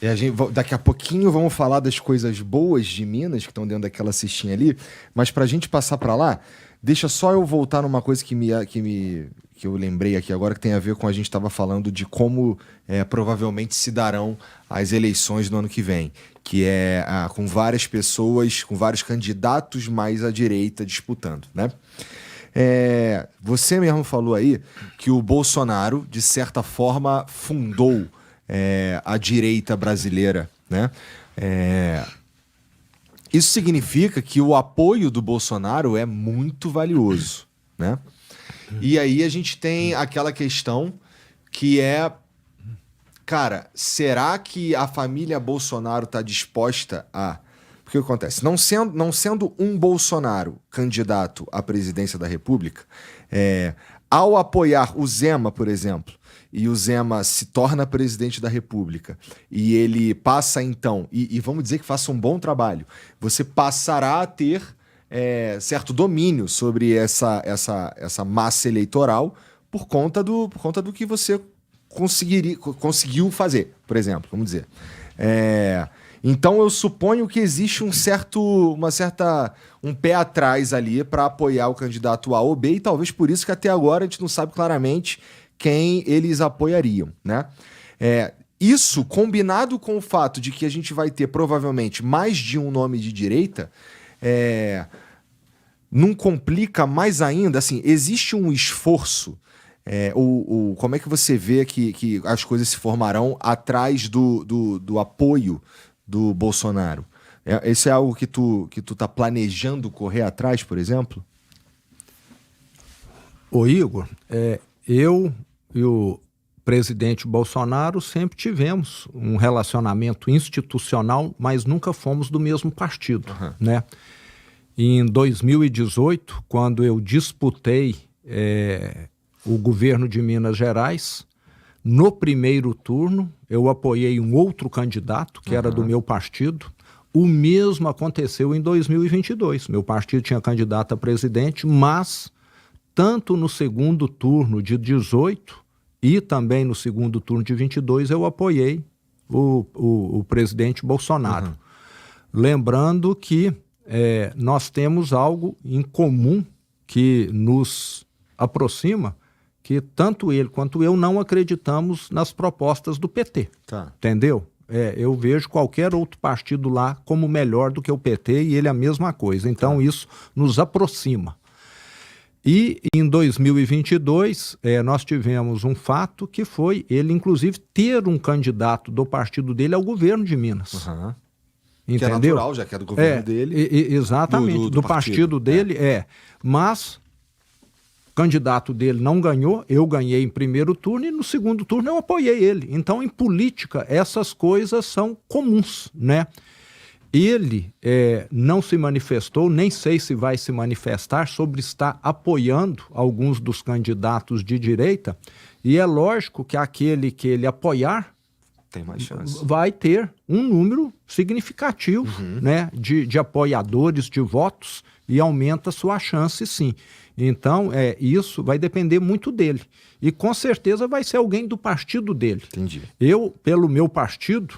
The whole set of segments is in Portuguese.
E daqui a pouquinho vamos falar das coisas boas de Minas, que estão dentro daquela cestinha ali, mas pra gente passar pra lá, deixa só eu voltar numa coisa que eu lembrei aqui agora, que tem a ver com a gente estava falando de como provavelmente se darão as eleições no ano que vem, que é com várias pessoas, com vários candidatos mais à direita disputando, né? Você mesmo falou aí que o Bolsonaro, de certa forma, fundou a direita brasileira, né? Isso significa que o apoio do Bolsonaro é muito valioso, né? E aí a gente tem aquela questão que cara, será que a família Bolsonaro está disposta a... Porque o que acontece? Não sendo um Bolsonaro candidato à presidência da República, ao apoiar o Zema, por exemplo, e o Zema se torna presidente da República, e ele passa então, e vamos dizer que faça um bom trabalho, você passará a ter certo domínio sobre essa massa eleitoral por conta do que você conseguiu fazer, por exemplo, vamos dizer. Então eu suponho que existe um pé atrás ali para apoiar o candidato A ou B, e talvez por isso que até agora a gente não sabe claramente quem eles apoiariam, né? Isso, combinado com o fato de que a gente vai ter provavelmente mais de um nome de direita, não complica mais ainda? Assim, existe um esforço, como é que você vê que as coisas se formarão atrás do apoio do Bolsonaro? Isso é algo que tu tá planejando correr atrás, por exemplo? Ô Igor, eu e o presidente Bolsonaro sempre tivemos um relacionamento institucional, mas nunca fomos do mesmo partido, né? Em 2018, quando eu disputei o governo de Minas Gerais, no primeiro turno eu apoiei um outro candidato, que era do meu partido. O mesmo aconteceu em 2022. Meu partido tinha candidato a presidente, mas tanto no segundo turno de 18 e também no segundo turno de 22 eu apoiei o presidente Bolsonaro. Lembrando que nós temos algo em comum que nos aproxima, que tanto ele quanto eu não acreditamos nas propostas do PT. Tá. Entendeu? Eu vejo qualquer outro partido lá como melhor do que o PT e ele a mesma coisa. Então isso nos aproxima. E em 2022 nós tivemos um fato que foi ele inclusive ter um candidato do partido dele ao governo de Minas. Entendeu? Que é natural, já que é do governo dele. Exatamente, do partido dele, Mas o candidato dele não ganhou, eu ganhei em primeiro turno e no segundo turno eu apoiei ele. Então, em política, essas coisas são comuns, né? Ele não se manifestou, nem sei se vai se manifestar sobre estar apoiando alguns dos candidatos de direita, e é lógico que aquele que ele apoiar tem mais chance. Vai ter um número significativo, né, de apoiadores, de votos, e aumenta a sua chance, sim. Então, isso vai depender muito dele. E com certeza vai ser alguém do partido dele. Entendi. Eu, pelo meu partido,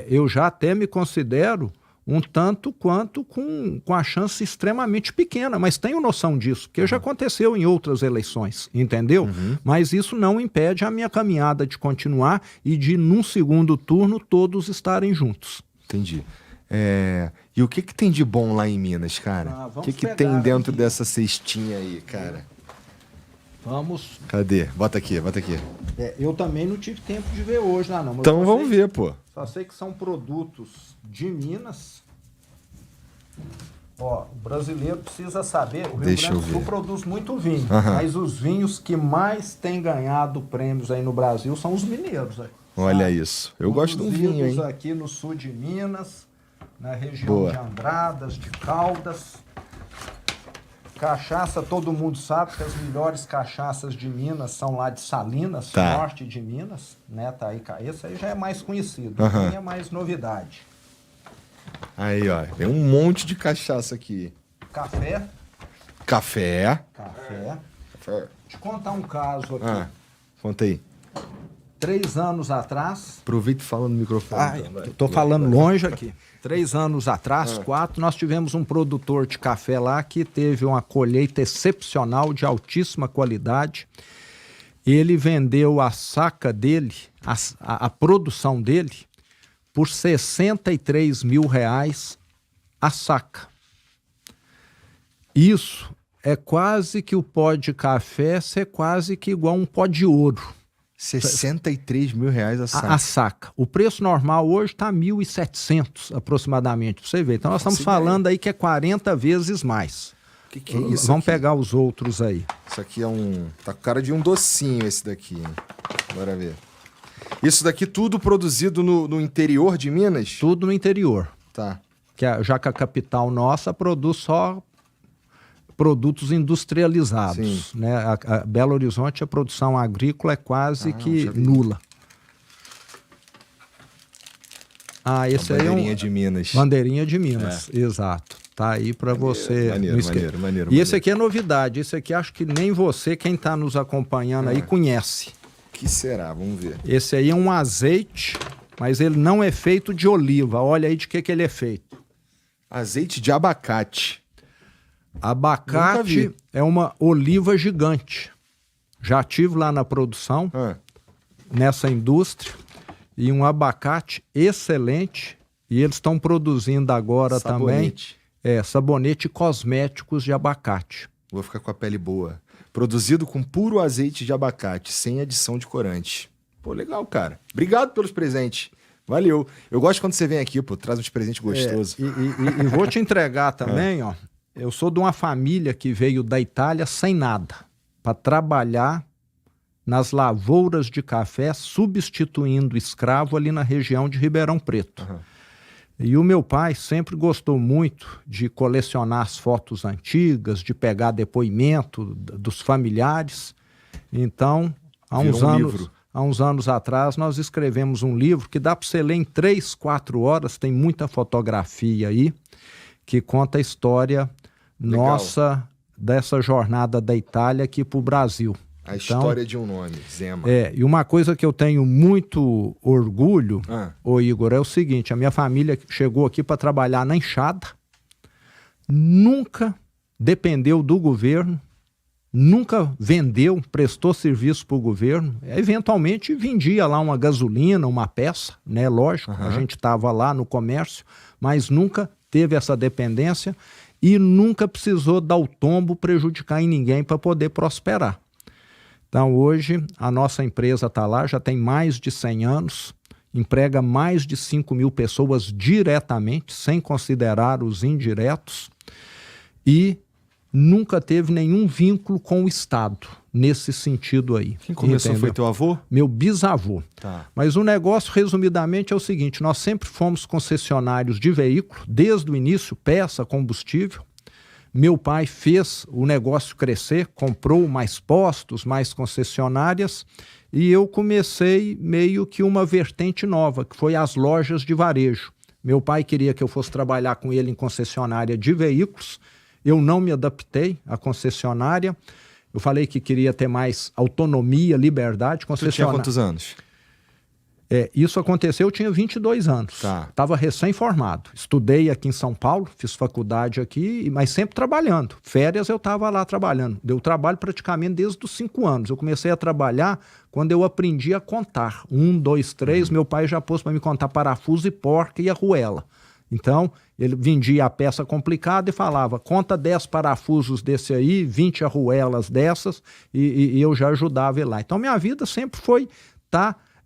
eu já até me considero um tanto quanto com a chance extremamente pequena, mas tenho noção disso, porque já aconteceu em outras eleições, entendeu? Mas isso não impede a minha caminhada de continuar e de, num segundo turno, todos estarem juntos. Entendi. E o que tem de bom lá em Minas, cara? O que tem dentro dessa cestinha aí, cara? Vamos... Cadê? Bota aqui. Eu também não tive tempo de ver hoje lá, não. Mas então vamos ver, pô. Só sei que são produtos de Minas. Ó, o brasileiro precisa saber, o Rio Grande do Sul produz muito vinho, mas os vinhos que mais têm ganhado prêmios aí no Brasil são os mineiros. Aí, olha isso. Eu gosto de um vinho, hein? Aqui no sul de Minas, na região de Andradas, de Caldas. Cachaça, todo mundo sabe que as melhores cachaças de Minas são lá de Salinas, norte de Minas, né? Tá aí, esse aí já é mais conhecido, é mais novidade. Aí, ó, tem um monte de cachaça aqui. Café. Deixa eu te contar um caso aqui. Conta aí. 3 anos atrás... Aproveita e fala no microfone. Estou falando longe aqui. 3 anos atrás, 4, nós tivemos um produtor de café lá que teve uma colheita excepcional, de altíssima qualidade. Ele vendeu a saca dele, a produção dele, por R$63 mil a saca. Isso é quase que o pó de café ser quase que igual um pó de ouro. R$63 mil a saca. A saca. O preço normal hoje está 1.700 aproximadamente, para você ver. Então nós estamos falando aí que é 40 vezes mais. Que é isso? Vamos aqui? pegar os outros aí. Isso aqui é tá com cara de um docinho esse daqui. Hein? Bora ver. Isso daqui tudo produzido no interior de Minas? Tudo no interior. Tá. Já que a capital nossa produz só produtos industrializados. Né? A Belo Horizonte, a produção agrícola é quase que nula. Esse aí é bandeirinha de Minas. Bandeirinha de Minas, exato. Tá aí para você. Maneiro. E esse aqui é novidade. Esse aqui acho que nem você, quem está nos acompanhando aí, conhece. O que será? Vamos ver. Esse aí é um azeite, mas ele não é feito de oliva. Olha aí de que ele é feito. Azeite de abacate. Abacate é uma oliva gigante. Já tive lá na produção, nessa indústria, e um abacate excelente. E eles estão produzindo agora sabonete. Também sabonete e cosméticos de abacate. Vou ficar com a pele boa. Produzido com puro azeite de abacate, sem adição de corante. Pô, legal, cara. Obrigado pelos presentes. Valeu. Eu gosto quando você vem aqui, pô, traz uns presentes gostosos. E vou te entregar também, ó. Eu sou de uma família que veio da Itália sem nada, para trabalhar nas lavouras de café, substituindo escravo ali na região de Ribeirão Preto. E o meu pai sempre gostou muito de colecionar as fotos antigas, de pegar depoimento dos familiares. Então, há uns anos atrás, nós escrevemos um livro que dá para você ler em 3, 4 horas, tem muita fotografia aí, que conta a história nossa dessa jornada da Itália aqui para o Brasil. A história de um nome, Zema. E uma coisa que eu tenho muito orgulho, ô Igor, é o seguinte: a minha família chegou aqui para trabalhar na enxada, nunca dependeu do governo, nunca vendeu, prestou serviço para o governo, eventualmente vendia lá uma gasolina, uma peça, né? Lógico, a gente estava lá no comércio, mas nunca teve essa dependência e nunca precisou dar o tombo, prejudicar em ninguém para poder prosperar. Então hoje a nossa empresa está lá, já tem mais de 100 anos, emprega mais de 5 mil pessoas diretamente, sem considerar os indiretos, e nunca teve nenhum vínculo com o Estado, nesse sentido aí. Quem começou foi teu avô? Meu bisavô. Tá. Mas o negócio, resumidamente, é o seguinte: nós sempre fomos concessionários de veículo, desde o início, peça, combustível. Meu pai fez o negócio crescer, comprou mais postos, mais concessionárias, e eu comecei meio que uma vertente nova, que foi as lojas de varejo. Meu pai queria que eu fosse trabalhar com ele em concessionária de veículos. Eu não me adaptei à concessionária. Eu falei que queria ter mais autonomia, liberdade. Você tinha quantos anos? Isso aconteceu, eu tinha 22 anos. Estava recém-formado. Estudei aqui em São Paulo, fiz faculdade aqui, mas sempre trabalhando. Férias eu estava lá trabalhando. Eu trabalho praticamente desde os 5 anos. Eu comecei a trabalhar quando eu aprendi a contar. 1, 2, 3. Meu pai já pôs para me contar parafuso e porca e arruela. Então, ele vendia a peça complicada e falava: conta 10 parafusos desse aí, 20 arruelas dessas, e eu já ajudava ele lá. Então, minha vida sempre foi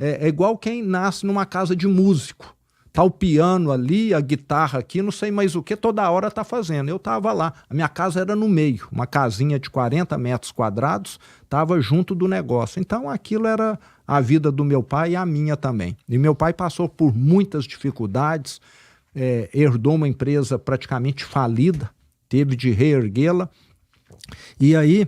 é igual quem nasce numa casa de músico. Tá o piano ali, a guitarra aqui, não sei mais o que, toda hora tá fazendo. Eu tava lá, a minha casa era no meio, uma casinha de 40 metros quadrados, tava junto do negócio. Então aquilo era a vida do meu pai e a minha também. E meu pai passou por muitas dificuldades, herdou uma empresa praticamente falida, teve de reerguê-la. E aí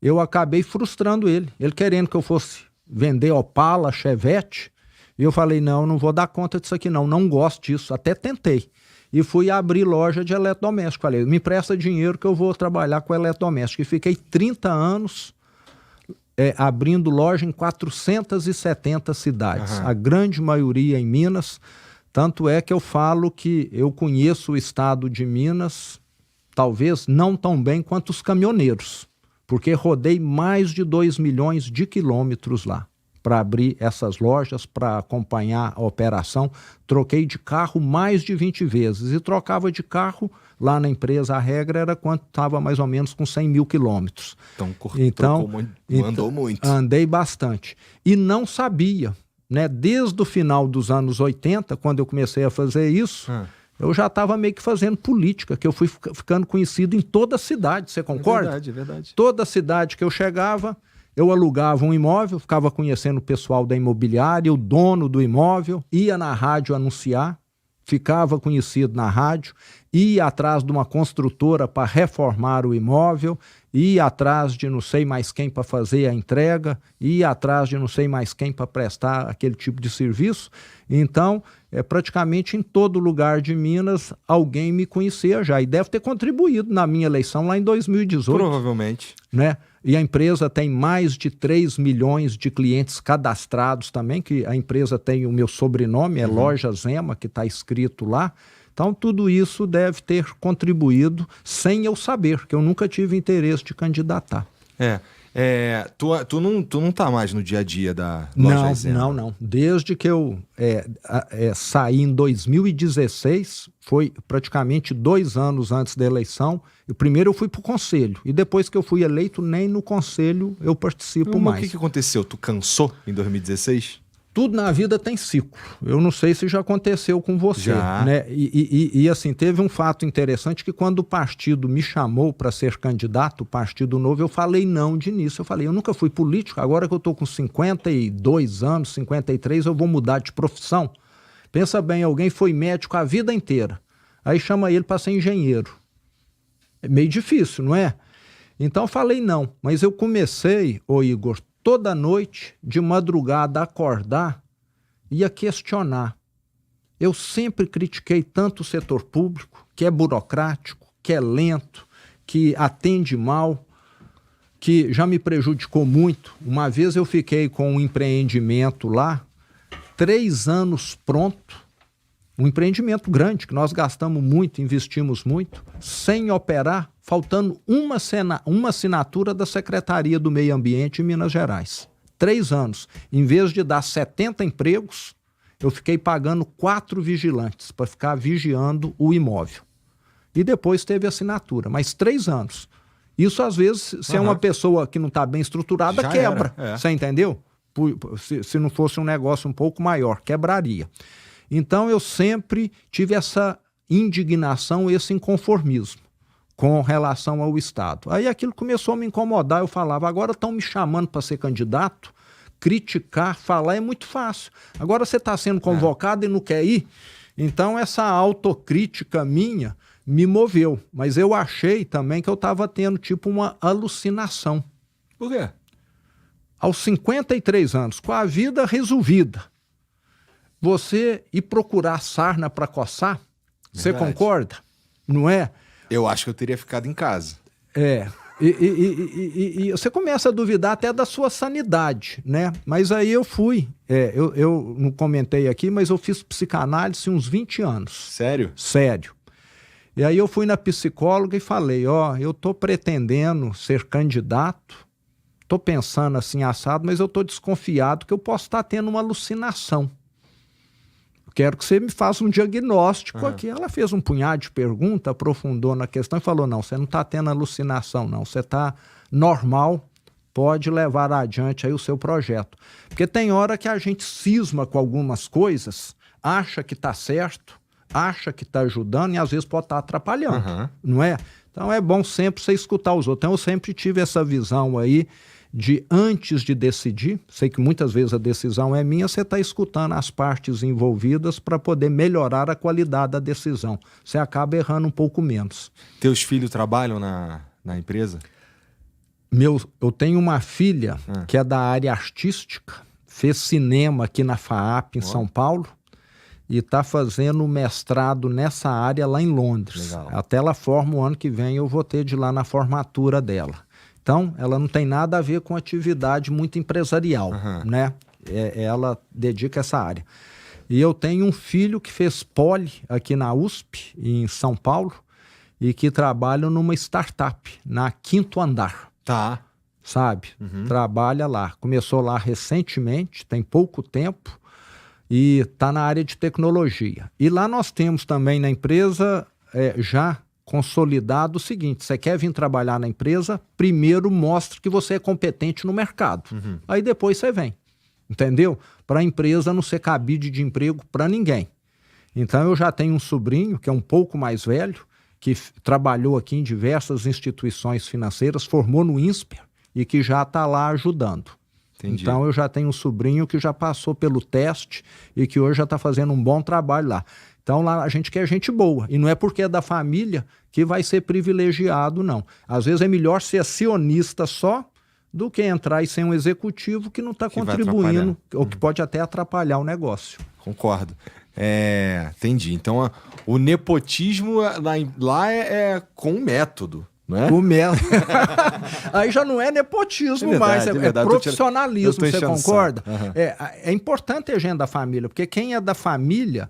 eu acabei frustrando ele querendo que eu fosse vender Opala, Chevette, e eu falei: não vou dar conta disso aqui não gosto disso, até tentei. E fui abrir loja de eletrodoméstico. Falei: me empresta dinheiro que eu vou trabalhar com eletrodoméstico. E fiquei 30 anos abrindo loja em 470 cidades, a grande maioria em Minas. Tanto é que eu falo que eu conheço o estado de Minas, talvez não tão bem quanto os caminhoneiros, porque rodei mais de 2 milhões de quilômetros lá para abrir essas lojas, para acompanhar a operação. Troquei de carro mais de 20 vezes e trocava de carro lá na empresa. A regra era quando estava mais ou menos com 100 mil quilômetros. Então, andou muito. Andei bastante. E não sabia, né? Desde o final dos anos 80, quando eu comecei a fazer isso, eu já estava meio que fazendo política, que eu fui ficando conhecido em toda a cidade. Você concorda? É verdade. Toda cidade que eu chegava, eu alugava um imóvel, ficava conhecendo o pessoal da imobiliária, o dono do imóvel, ia na rádio anunciar, ficava conhecido na rádio, ia atrás de uma construtora para reformar o imóvel, ia atrás de não sei mais quem para fazer a entrega, ia atrás de não sei mais quem para prestar aquele tipo de serviço. Então, praticamente em todo lugar de Minas, alguém me conhecia já e deve ter contribuído na minha eleição lá em 2018. Provavelmente. Né? E a empresa tem mais de 3 milhões de clientes cadastrados também, que a empresa tem o meu sobrenome, é Loja Zema, que está escrito lá. Então, tudo isso deve ter contribuído sem eu saber, que eu nunca tive interesse de candidatar. Tu não tá mais no dia a dia da Loja Zema? Não. Desde que eu saí em 2016, foi praticamente 2 anos antes da eleição. Primeiro eu fui para o conselho e depois que eu fui eleito, nem no conselho eu participo mais. O que aconteceu? Tu cansou em 2016? Tudo na vida tem ciclo. Eu não sei se já aconteceu com você. Já. Né? E assim, teve um fato interessante que quando o partido me chamou para ser candidato, o Partido Novo, eu falei não de início. Eu falei, eu nunca fui político, agora que eu estou com 52 anos, 53, eu vou mudar de profissão. Pensa bem, alguém foi médico a vida inteira, aí chama ele para ser engenheiro. É meio difícil, não é? Então eu falei não, mas eu comecei, Igor, toda noite, de madrugada, acordar e a questionar. Eu sempre critiquei tanto o setor público, que é burocrático, que é lento, que atende mal, que já me prejudicou muito. Uma vez eu fiquei com um empreendimento lá, 3 anos pronto, um empreendimento grande, que nós gastamos muito, investimos muito, sem operar, faltando uma assinatura da Secretaria do Meio Ambiente em Minas Gerais. 3 anos. Em vez de dar 70 empregos, eu fiquei pagando 4 vigilantes para ficar vigiando o imóvel. E depois teve assinatura, mas 3 anos. Isso, às vezes, se é uma pessoa que não está bem estruturada, já quebra. Você entendeu? Se não fosse um negócio um pouco maior, quebraria. Então, eu sempre tive essa indignação, esse inconformismo com relação ao Estado. Aí aquilo começou a me incomodar, eu falava, agora estão me chamando para ser candidato, criticar, falar é muito fácil. Agora você está sendo convocado e não quer ir? Então, essa autocrítica minha me moveu, mas eu achei também que eu estava tendo tipo uma alucinação. Por quê? Aos 53 anos, com a vida resolvida, você ir procurar sarna para coçar, você concorda? Não é? Eu acho que eu teria ficado em casa. E você começa a duvidar até da sua sanidade, né? Mas aí eu fui, eu não comentei aqui, mas eu fiz psicanálise uns 20 anos. Sério? Sério. E aí eu fui na psicóloga e falei, eu tô pretendendo ser candidato, tô pensando assim assado, mas eu tô desconfiado que eu posso estar tendo uma alucinação. Quero que você me faça um diagnóstico aqui. Ela fez um punhado de perguntas, aprofundou na questão e falou, não, você não está tendo alucinação, não. Você está normal, pode levar adiante aí o seu projeto. Porque tem hora que a gente cisma com algumas coisas, acha que está certo, acha que está ajudando e às vezes pode estar atrapalhando, não é? Então é bom sempre você escutar os outros. Então eu sempre tive essa visão aí de antes de decidir, sei que muitas vezes a decisão é minha, você está escutando as partes envolvidas para poder melhorar a qualidade da decisão. Você acaba errando um pouco menos. Teus filhos trabalham na empresa? Eu tenho uma filha que é da área artística, fez cinema aqui na FAAP em São Paulo e está fazendo mestrado nessa área lá em Londres. Legal. Até ela forma o ano que vem, eu vou ter de ir lá na formatura dela. Então, ela não tem nada a ver com atividade muito empresarial, né? Ela dedica essa área. E eu tenho um filho que fez poli aqui na USP, em São Paulo, e que trabalha numa startup, na Quinto Andar. Tá. Sabe? Trabalha lá. Começou lá recentemente, tem pouco tempo, e está na área de tecnologia. E lá nós temos também na empresa já consolidado o seguinte: você quer vir trabalhar na empresa, primeiro mostre que você é competente no mercado. Aí depois você vem. Entendeu? Para a empresa não ser cabide de emprego para ninguém. Então eu já tenho um sobrinho que é um pouco mais velho, que trabalhou aqui em diversas instituições financeiras, formou no INSPER e que já está lá ajudando. Entendi. Então eu já tenho um sobrinho que já passou pelo teste e que hoje já está fazendo um bom trabalho lá. Então lá a gente quer gente boa. E não é porque é da família que vai ser privilegiado, não. Às vezes é melhor ser acionista só do que entrar e ser um executivo que não está contribuindo, ou que pode até atrapalhar o negócio. Concordo. Entendi. Então, o nepotismo lá é com método, não é? O Aí já não é nepotismo mais, é profissionalismo, você concorda? É importante ter gente da família, porque quem é da família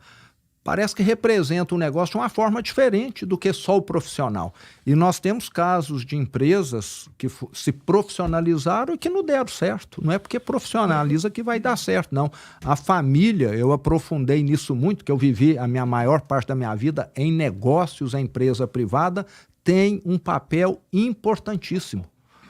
parece que representa o negócio de uma forma diferente do que só o profissional. E nós temos casos de empresas que se profissionalizaram e que não deram certo. Não é porque profissionaliza que vai dar certo, não. A família, eu aprofundei nisso muito, que eu vivi a maior parte da minha vida em negócios, em empresa privada, tem um papel importantíssimo.